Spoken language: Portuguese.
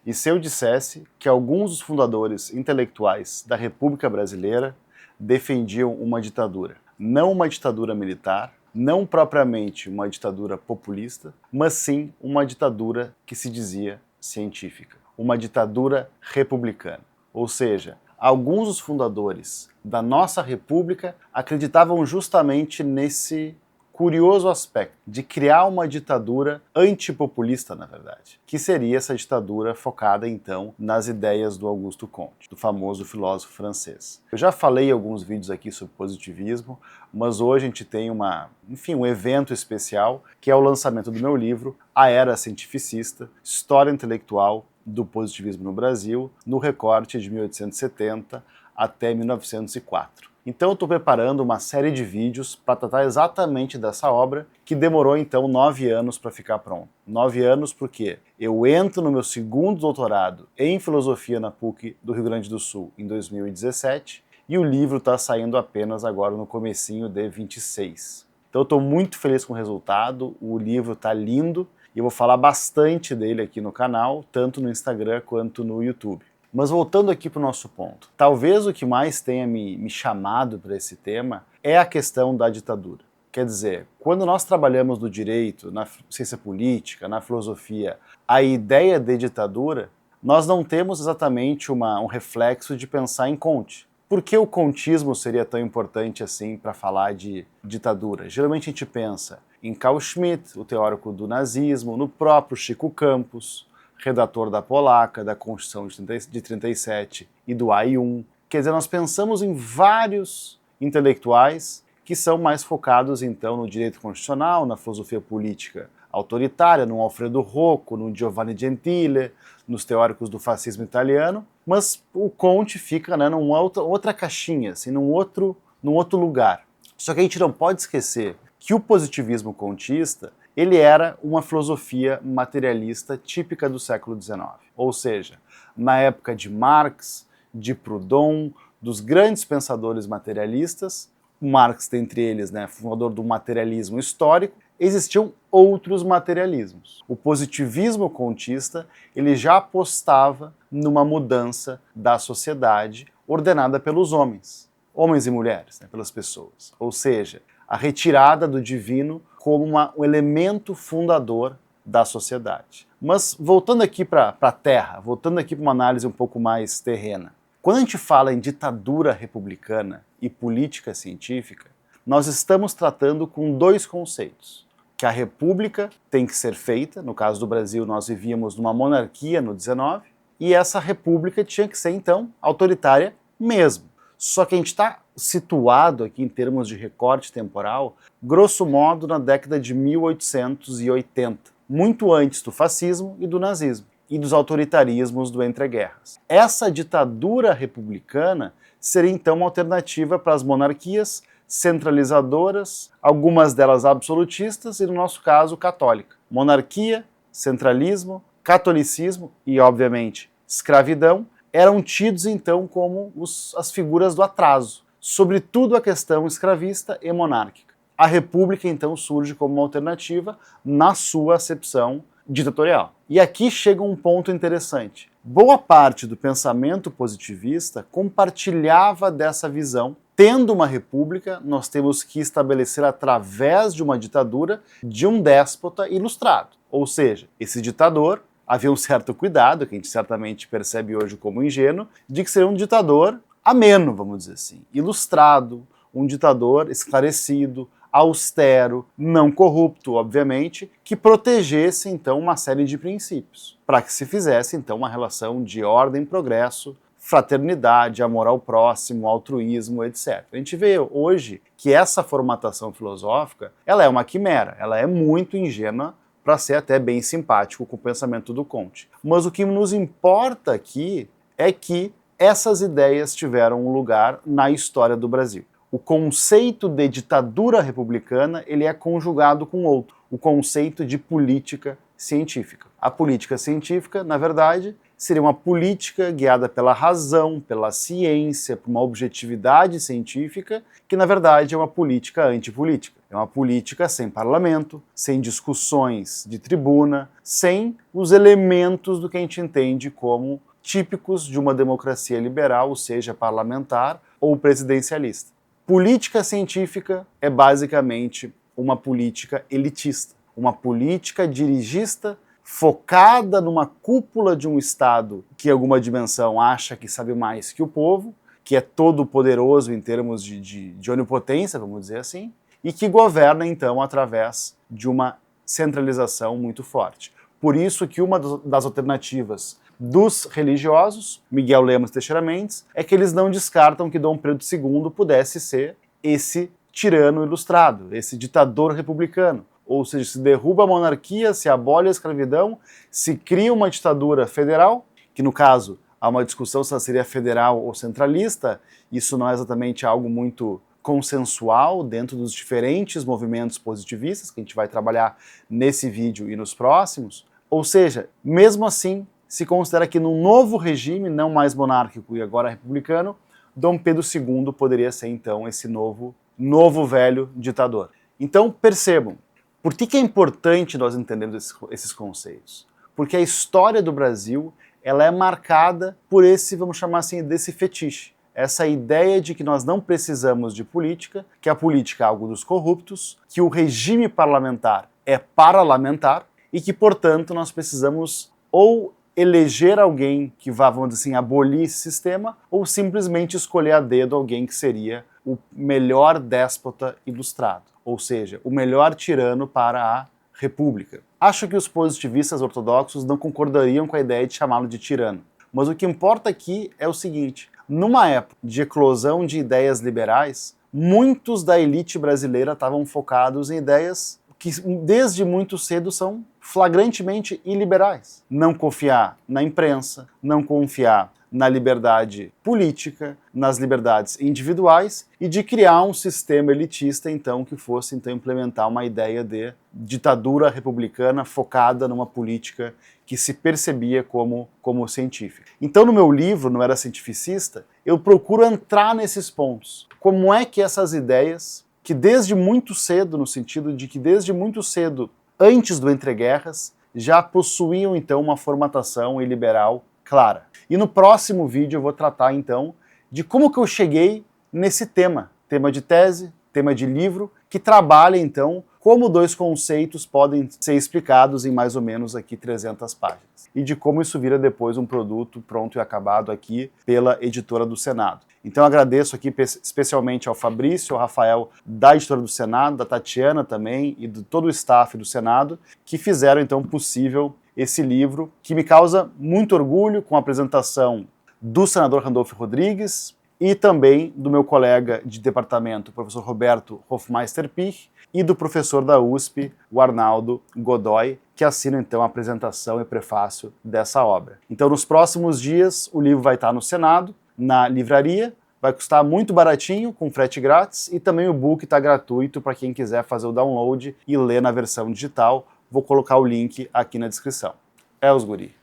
E se eu dissesse que alguns dos fundadores intelectuais da República Brasileira defendiam uma ditadura? Não uma ditadura militar, não propriamente uma ditadura populista, mas sim uma ditadura que se dizia científica, uma ditadura republicana. Ou seja, alguns dos fundadores da nossa república acreditavam justamente nesse curioso aspecto de criar uma ditadura antipopulista, na verdade, que seria essa ditadura focada então nas ideias do Auguste Comte, do famoso filósofo francês. Eu já falei em alguns vídeos aqui sobre positivismo, mas hoje a gente tem um evento especial, que é o lançamento do meu livro, A Era Cientificista, História Intelectual do Positivismo no Brasil, no recorte de 1870 até 1904. Então eu estou preparando uma série de vídeos para tratar exatamente dessa obra, que demorou então 9 anos para ficar pronto. 9 anos porque eu entro no meu segundo doutorado em filosofia na PUC do Rio Grande do Sul em 2017 e o livro está saindo apenas agora no comecinho de 26. Então eu estou muito feliz com o resultado, o livro está lindo e eu vou falar bastante dele aqui no canal, tanto no Instagram quanto no YouTube. Mas voltando aqui para o nosso ponto, talvez o que mais tenha me chamado para esse tema é a questão da ditadura. Quer dizer, quando nós trabalhamos no direito, na ciência política, na filosofia, a ideia de ditadura, nós não temos exatamente um reflexo de pensar em Comte. Por que o contismo seria tão importante assim para falar de ditadura? Geralmente a gente pensa em Carl Schmitt, o teórico do nazismo, no próprio Chico Campos, redator da Polaca, da Constituição de 37 e do AI-1. Quer dizer, nós pensamos em vários intelectuais que são mais focados então no direito constitucional, na filosofia política autoritária, no Alfredo Rocco, no Giovanni Gentile, nos teóricos do fascismo italiano, mas o Comte fica numa outra caixinha, assim, num outro lugar. Só que a gente não pode esquecer que o positivismo contista ele era uma filosofia materialista típica do século XIX. Ou seja, na época de Marx, de Proudhon, dos grandes pensadores materialistas, Marx dentre eles, fundador do materialismo histórico, existiam outros materialismos. O positivismo contista ele já apostava numa mudança da sociedade ordenada pelos homens e mulheres, pelas pessoas. Ou seja, a retirada do divino como um elemento fundador da sociedade. Mas voltando aqui para a terra, voltando aqui para uma análise um pouco mais terrena, quando a gente fala em ditadura republicana e política científica, nós estamos tratando com dois conceitos. Que a república tem que ser feita, no caso do Brasil nós vivíamos numa monarquia no 19, e essa república tinha que ser então autoritária mesmo. Só que a gente está situado aqui em termos de recorte temporal, grosso modo na década de 1880, muito antes do fascismo e do nazismo, e dos autoritarismos do entreguerras. Essa ditadura republicana seria então uma alternativa para as monarquias centralizadoras, algumas delas absolutistas e, no nosso caso, católica. Monarquia, centralismo, catolicismo e, obviamente, escravidão eram tidos então como as figuras do atraso, sobretudo a questão escravista e monárquica. A república então surge como uma alternativa na sua acepção ditatorial. E aqui chega um ponto interessante. Boa parte do pensamento positivista compartilhava dessa visão. Tendo uma república, nós temos que estabelecer através de uma ditadura de um déspota ilustrado. Ou seja, esse ditador havia um certo cuidado, que a gente certamente percebe hoje como ingênuo, de que seria um ditador ameno, vamos dizer assim, ilustrado, um ditador esclarecido, austero, não corrupto, obviamente, que protegesse então uma série de princípios, para que se fizesse então uma relação de ordem, progresso, fraternidade, amor ao próximo, altruísmo, etc. A gente vê hoje que essa formatação filosófica, ela é uma quimera, ela é muito ingênua para ser até bem simpático com o pensamento do Comte. Mas o que nos importa aqui é que essas ideias tiveram um lugar na história do Brasil. O conceito de ditadura republicana ele é conjugado com outro, o conceito de política científica. A política científica, na verdade, seria uma política guiada pela razão, pela ciência, por uma objetividade científica, que na verdade é uma política antipolítica. É uma política sem parlamento, sem discussões de tribuna, sem os elementos do que a gente entende como típicos de uma democracia liberal, seja parlamentar ou presidencialista. Política científica é basicamente uma política elitista, uma política dirigista focada numa cúpula de um Estado que em alguma dimensão acha que sabe mais que o povo, que é todo poderoso em termos de onipotência, vamos dizer assim, e que governa então através de uma centralização muito forte. Por isso que uma das alternativas dos religiosos, Miguel Lemos Teixeira Mendes, é que eles não descartam que Dom Pedro II pudesse ser esse tirano ilustrado, esse ditador republicano. Ou seja, se derruba a monarquia, se abole a escravidão, se cria uma ditadura federal, que no caso há uma discussão se ela seria federal ou centralista, isso não é exatamente algo muito consensual dentro dos diferentes movimentos positivistas, que a gente vai trabalhar nesse vídeo e nos próximos. Ou seja, mesmo assim, se considera que num novo regime, não mais monárquico e agora republicano, Dom Pedro II poderia ser então esse novo velho ditador. Então percebam, por que é importante nós entendermos esses conceitos? Porque a história do Brasil ela é marcada por esse, vamos chamar assim, desse fetiche. Essa ideia de que nós não precisamos de política, que a política é algo dos corruptos, que o regime parlamentar é parlamentar e que, portanto, nós precisamos ou eleger alguém que vá, vamos dizer assim, abolir esse sistema ou simplesmente escolher a dedo alguém que seria o melhor déspota ilustrado, ou seja, o melhor tirano para a república. Acho que os positivistas ortodoxos não concordariam com a ideia de chamá-lo de tirano, mas o que importa aqui é o seguinte: numa época de eclosão de ideias liberais, muitos da elite brasileira estavam focados em ideias que desde muito cedo são flagrantemente iliberais. Não confiar na imprensa, não confiar na liberdade política, nas liberdades individuais e de criar um sistema elitista então que fosse então implementar uma ideia de ditadura republicana focada numa política que se percebia como científica. Então no meu livro, No Era Cientificista, eu procuro entrar nesses pontos. Como é que essas ideias, que desde muito cedo, no sentido de que desde muito cedo, antes do entreguerras, já possuíam então uma formatação iliberal clara. E no próximo vídeo eu vou tratar então de como que eu cheguei nesse tema de tese, tema de livro, que trabalha então como dois conceitos podem ser explicados em mais ou menos aqui 300 páginas. E de como isso vira depois um produto pronto e acabado aqui pela editora do Senado. Então eu agradeço aqui especialmente ao Fabrício, ao Rafael da editora do Senado, da Tatiana também e de todo o staff do Senado, que fizeram então possível esse livro, que me causa muito orgulho, com a apresentação do senador Randolfo Rodrigues e também do meu colega de departamento, o professor Roberto Hofmeister-Pich, e do professor da USP, o Arnaldo Godoy, que assinam então a apresentação e prefácio dessa obra. Então nos próximos dias o livro vai estar no Senado, na livraria, vai custar muito baratinho, com frete grátis, e também o book está gratuito para quem quiser fazer o download e ler na versão digital. Vou colocar o link aqui na descrição. É os guri.